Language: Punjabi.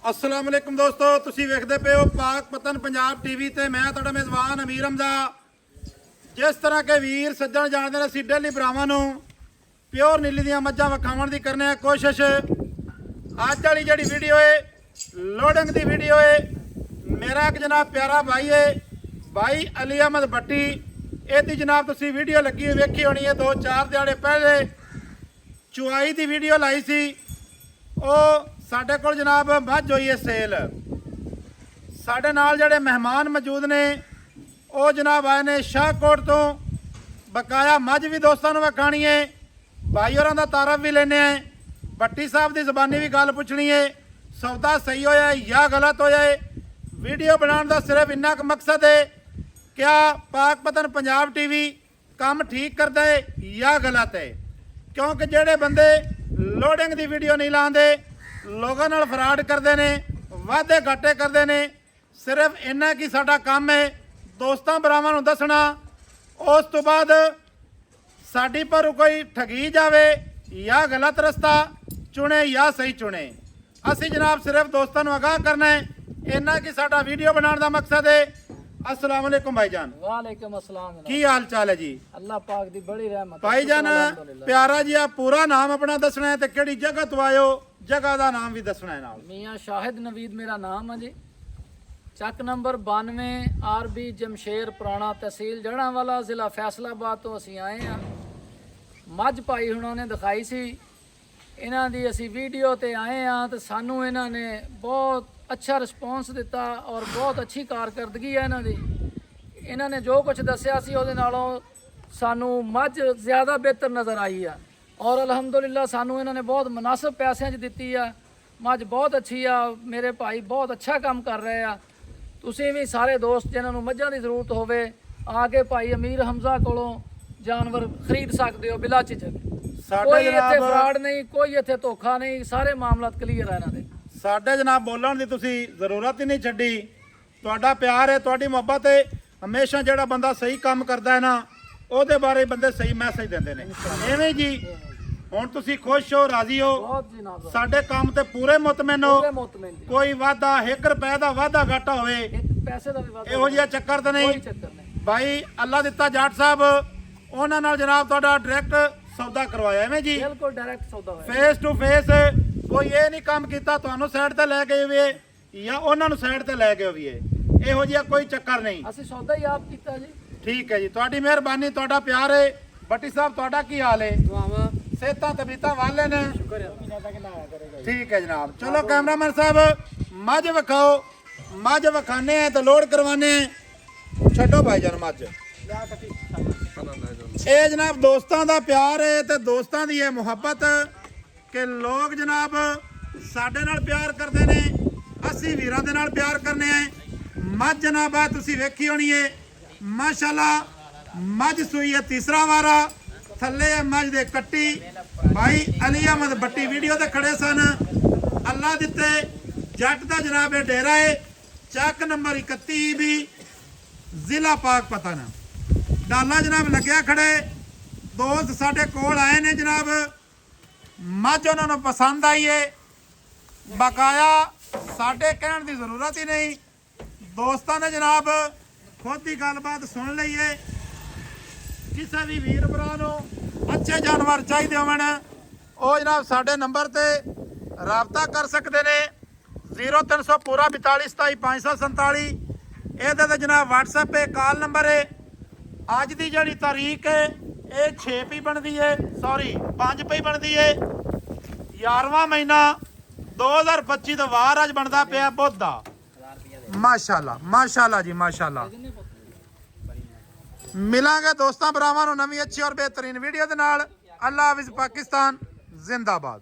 अस्सलाम वालेकुम दोस्तों, तुसी वेखदे पे हो पाक पतन पंजाब टीवी ते मैं तुहाडा मेज़बान अमीर हमजा। जिस तरह के वीर सज्जन जानते हैं असीं डेली भरावां नूं प्योर नीली दियां मੱਝਾਂ विखाउण दी करने आ कोशिश। अज वाली जिहड़ी वीडियो है लोडिंग दी वीडियो है। मेरा एक जनाब प्यारा भाई है भाई अली अहमद भट्टी। इहदी जनाब तुसी वीडियो लगी हुई वेखी होनी है। 2-4 दिहाड़े पहले चुआई दी वीडियो लाई सी। ਉਹ ਸਾਡੇ ਕੋਲ ਜਨਾਬ ਮੱਝ ਹੋਈ ਹੈ ਸੇਲ। ਸਾਡੇ ਨਾਲ ਜਿਹੜੇ ਮਹਿਮਾਨ ਮੌਜੂਦ ਨੇ ਉਹ ਜਨਾਬ ਆਏ ਨੇ ਸ਼ਾਹਕੋਟ ਤੋਂ। ਬਕਾਇਆ ਮੱਝ ਵੀ ਦੋਸਤਾਂ ਨੂੰ ਵਿਖਾਣੀ ਹੈ, ਭਾਈ ਹੋਰਾਂ ਦਾ ਤਾਰਫ ਵੀ ਲੈਣੇ ਹੈ, ਭੱਟੀ ਸਾਹਿਬ ਦੀ ਜ਼ਬਾਨੀ ਵੀ ਗੱਲ ਪੁੱਛਣੀ ਹੈ। ਸੌਦਾ ਸਹੀ ਹੋਇਆ ਜਾਂ ਗਲਤ ਹੋਇਆ ਹੈ। ਵੀਡੀਓ ਬਣਾਉਣ ਦਾ ਸਿਰਫ ਇੰਨਾ ਕੁ ਮਕਸਦ ਹੈ ਕਿ ਪਾਕ ਪਤਨ ਪੰਜਾਬ ਟੀਵੀ ਕੰਮ ਠੀਕ ਕਰਦਾ ਹੈ ਜਾਂ ਗਲਤ ਹੈ। ਕਿਉਂਕਿ ਜਿਹੜੇ ਬੰਦੇ ਲੋਡਿੰਗ ਦੀ ਵੀਡੀਓ ਨਹੀਂ ਲਾਉਂਦੇ, ਲੋਕਾਂ ਨਾਲ ਫਰਾਡ ਕਰਦੇ ਨੇ, ਵਾਅਦੇ ਘਾਟੇ ਕਰਦੇ ਨੇ। ਸਿਰਫ ਇੰਨਾ ਕੀ ਸਾਡਾ ਕੰਮ ਹੈ ਦੋਸਤਾਂ ਭਰਾਵਾਂ ਨੂੰ ਦੱਸਣਾ। ਉਸ ਤੋਂ ਬਾਅਦ ਸਾਡੀ ਪਰ ਕੋਈ ਠਗੀ ਜਾਵੇ ਜਾਂ ਗਲਤ ਰਸਤਾ ਚੁਣੇ ਜਾਂ ਸਹੀ ਚੁਣੇ, ਅਸੀਂ ਜਨਾਬ ਸਿਰਫ ਦੋਸਤਾਂ ਨੂੰ ਆਗਾਹ ਕਰਨਾ ਹੈ। ਇੰਨਾ ਕੀ ਸਾਡਾ ਵੀਡੀਓ ਬਣਾਉਣ ਦਾ ਮਕਸਦ ਹੈ। अस्सलाम वालेकुम भाईजान। वालेकुम अस्सलाम। की हाल चाल है जी? अल्लाह पाक दी बड़ी रहमत। भाईजान प्यारा जी आप पूरा नाम अपना दसना है ते केड़ी जगह तो आयो, जगह दा नाम भी दसना है नाल। मियां शाहिद नवीद मेरा नाम है जी। ਚੱਕ ਨੰਬਰ 92 आरबी जमशेर पुराना तहसील जड़ांवाला ਜ਼ਿਲ੍ਹਾ फैसलाबाद ਤੋਂ ਅਸੀਂ ਆਏ ਆ। ਮੱਝ ਭਾਈ ਹੁਣਾਂ ਨੇ ਦਿਖਾਈ ਸੀ, ਇਹਨਾਂ ਦੀ ਅਸੀਂ ਵੀਡੀਓ ਤੇ ਆਏ ਆ ਤੇ ਸਾਨੂੰ ਇਹਨਾਂ ਨੇ ਬਹੁਤ अच्छा रिस्पॉन्स दिता और बहुत अच्छी कारकर्दगी है इन्हां दी। इन्हां ने जो कुछ दस्सिया सी उहदे नालों सानू मझ ज़्यादा बेहतर नज़र आई है और अलहमदुलिल्लाह सानू इन्हां ने बहुत मुनासिब पैसों च दित्ती है। मझ बहुत अच्छी आ, मेरे भाई बहुत अच्छा काम कर रहे हैं। तुसीं भी सारे दोस्त जिन्हां नूं मझां दी जरूरत होवे आके भाई अमीर हमजा कोलों जानवर खरीद सकते हो बिला झिझक। कोई इत्थे फ्रॉड नहीं, कोई इत्थे धोखा नहीं, सारे मामलात क्लीयर है इन्हां दे। ਸਾਡੇ ਜਨਾਬ ਬੋਲਣ ਦੀ ਤੁਸੀਂ ਜ਼ਰੂਰਤ ਹੀ ਨਹੀਂ ਛੱਡੀ। ਤੁਹਾਡਾ ਪਿਆਰ ਹੈ, ਤੁਹਾਡੀ ਮੁਹੱਬਤ ਹੈ। ਹਮੇਸ਼ਾ ਜਿਹੜਾ ਬੰਦਾ ਸਹੀ ਕੰਮ ਕਰਦਾ ਹੈ ਨਾ ਉਹਦੇ ਬਾਰੇ ਬੰਦੇ ਸਹੀ ਮੈਸੇਜ ਦਿੰਦੇ ਨੇ। ਐਵੇਂ ਜੀ ਹੁਣ ਤੁਸੀਂ ਖੁਸ਼ ਹੋ, ਰਾਜ਼ੀ ਹੋ, ਸਾਡੇ ਕੰਮ ਤੇ ਪੂਰੇ ਮੁਤਮਿਨ ਹੋ। ਕੋਈ ਵਾਅਦਾ 1 ਰੁਪਏ ਦਾ ਵਾਅਦਾ ਘਾਟਾ ਹੋਵੇ ਪੈਸੇ ਦਾ ਵੀ ਵਾਅਦਾ ਇਹੋ ਜਿਹਾ ਚੱਕਰ ਤਾਂ ਨਹੀਂ। ਭਾਈ ਅੱਲਾ ਦਿੱਤਾ ਜਾਟ ਸਾਹਿਬ ਉਹਨਾਂ ਨਾਲ ਜਨਾਬ ਤੁਹਾਡਾ ਡਾਇਰੈਕਟ ਸੌਦਾ ਕਰਵਾਇਆ। ਐਵੇਂ ਜੀ ਬਿਲਕੁਲ ਡਾਇਰੈਕਟ ਸੌਦਾ ਹੋਇਆ, ਫੇਸ ਟੂ ਫੇਸ। ਕੋਈ ਇਹ ਨਹੀਂ ਕੰਮ ਕੀਤਾ ਤੁਹਾਨੂੰ ਸਾਈਡ ਤੇ ਲੈ ਕੇ ਹੋਵੇ ਜਾਂ ਉਹਨਾਂ ਨੂੰ ਸਾਈਡ ਤੇ ਲੈ ਕੇ ਹੋਵੇ, ਇਹੋ ਜਿਹਾ ਕੋਈ ਚੱਕਰ ਨਹੀਂ। ਅਸੀਂ ਸੌਦਾ ਹੀ ਆਪ ਕੀਤਾ ਜੀ। ਠੀਕ ਹੈ ਜੀ, ਤੁਹਾਡੀ ਮਿਹਰਬਾਨੀ, ਤੁਹਾਡਾ ਪਿਆਰ ਹੈ। ਭੱਟੀ ਸਾਹਿਬ ਤੁਹਾਡਾ ਕੀ ਹਾਲ ਹੈ? ਦੁਆਵਾਂ ਸਿਹਤਾਂ ਤਬੀਅਤਾਂ ਵਾਲੇ ਨੇ? ਸ਼ੁਕਰ ਹੈ। ਠੀਕ ਹੈ ਜਨਾਬ। ਚਲੋ ਕੈਮਰਾਮੈਨ ਸਾਹਿਬ ਮੱਝ ਵਿਖਾਓ। ਮੱਝ ਵਿਖਾਣੇ ਆ ਤੇ ਲੋਡ ਕਰਵਾਣੇ ਆ। ਛੱਡੋ ਭਾਈਜਾਨ ਮੱਝ। ਇਹ ਜਨਾਬ ਦੋਸਤਾਂ ਦਾ ਪਿਆਰ ਹੈ ਤੇ ਦੋਸਤਾਂ ਦੀ ਇਹ ਮੁਹੱਬਤ ਕਿ ਲੋਕ ਜਨਾਬ ਸਾਡੇ ਨਾਲ ਪਿਆਰ ਕਰਦੇ ਨੇ, ਅਸੀਂ ਵੀਰਾਂ ਦੇ ਨਾਲ ਪਿਆਰ ਕਰਨੇ ਆ। ਮੱਝ ਜਨਾਬ ਆ ਤੁਸੀਂ ਵੇਖੀ ਹੋਣੀ ਹੈ ਮਾਸ਼ਾਅੱਲਾ। ਮੱਝ ਸੂਈ ਹੈ ਤੀਸਰਾ ਵਾਰਾ। ਥੱਲੇ ਹੈ ਮੱਝ ਦੇ ਕੱਟੀ। ਭਾਈ ਅਲੀ ਅਹਿਮਦ ਭੱਟੀ ਵੀਡੀਓ ਤੇ ਖੜੇ ਸਨ। ਅੱਲਾ ਦਿੱਤੇ ਜੱਟ ਦਾ ਜਨਾਬ ਇਹ ਡੇਰਾ ਹੈ। ਚੱਕ ਨੰਬਰ 31 ਵੀ ਜ਼ਿਲ੍ਹਾ ਪਾਕ ਪਤਨ। ਡਾਲਾ ਜਨਾਬ ਲੱਗਿਆ ਖੜੇ। ਦੋਸਤ ਸਾਡੇ ਕੋਲ ਆਏ ਨੇ ਜਨਾਬ, ਮੱਝ ਉਹਨਾਂ ਨੂੰ ਪਸੰਦ ਆਈ ਹੈ। ਬਕਾਇਆ ਸਾਡੇ ਕਹਿਣ ਦੀ ਜ਼ਰੂਰਤ ਹੀ ਨਹੀਂ, ਦੋਸਤਾਂ ਨੇ ਜਨਾਬ ਖੁਦ ਦੀ ਗੱਲਬਾਤ ਸੁਣ ਲਈ ਹੈ। ਕਿਸੇ ਵੀ ਵੀਰ ਭਰਾ ਨੂੰ ਅੱਛੇ ਜਾਨਵਰ ਚਾਹੀਦੇ ਹੋਣ ਉਹ ਜਨਾਬ ਸਾਡੇ ਨੰਬਰ ਤੇ ਰਾਬਤਾ ਕਰ ਸਕਦੇ ਨੇ। 0300 ਪੂਰਾ 42 27 547। ਇਹਦੇ ਤੇ ਜਨਾਬ WhatsApp ਹੈ, ਕਾਲ ਨੰਬਰ ਹੈ। ਅੱਜ ਦੀ ਜਿਹੜੀ ਤਾਰੀਖ ਹੈ ਇਹ 6 ਪਈ ਬਣਦੀ ਹੈ, ਸੌਰੀ 5 ਪਈ ਬਣਦੀ ਹੈ। 11ਵਾਂ ਮਹੀਨਾ 2025 ਦਾ ਵਾਰ ਅੱਜ ਬਣਦਾ ਪਿਆ ਬੁੱਧ ਦਾ। ਮਾਸ਼ਾਅੱਲਾ ਮਾਸ਼ਾਅੱਲਾ ਜੀ ਮਾਸ਼ਾਅੱਲਾ। ਮਿਲਾਂਗੇ ਦੋਸਤਾਂ ਭਰਾਵਾਂ ਨੂੰ ਨਵੀਂ ਅੱਛੀ ਔਰ ਬਿਹਤਰੀਨ ਵੀਡੀਓ ਦੇ ਨਾਲ। ਅੱਲਾ ਹਾਫਿਜ਼, ਪਾਕਿਸਤਾਨ ਜ਼ਿੰਦਾਬਾਦ।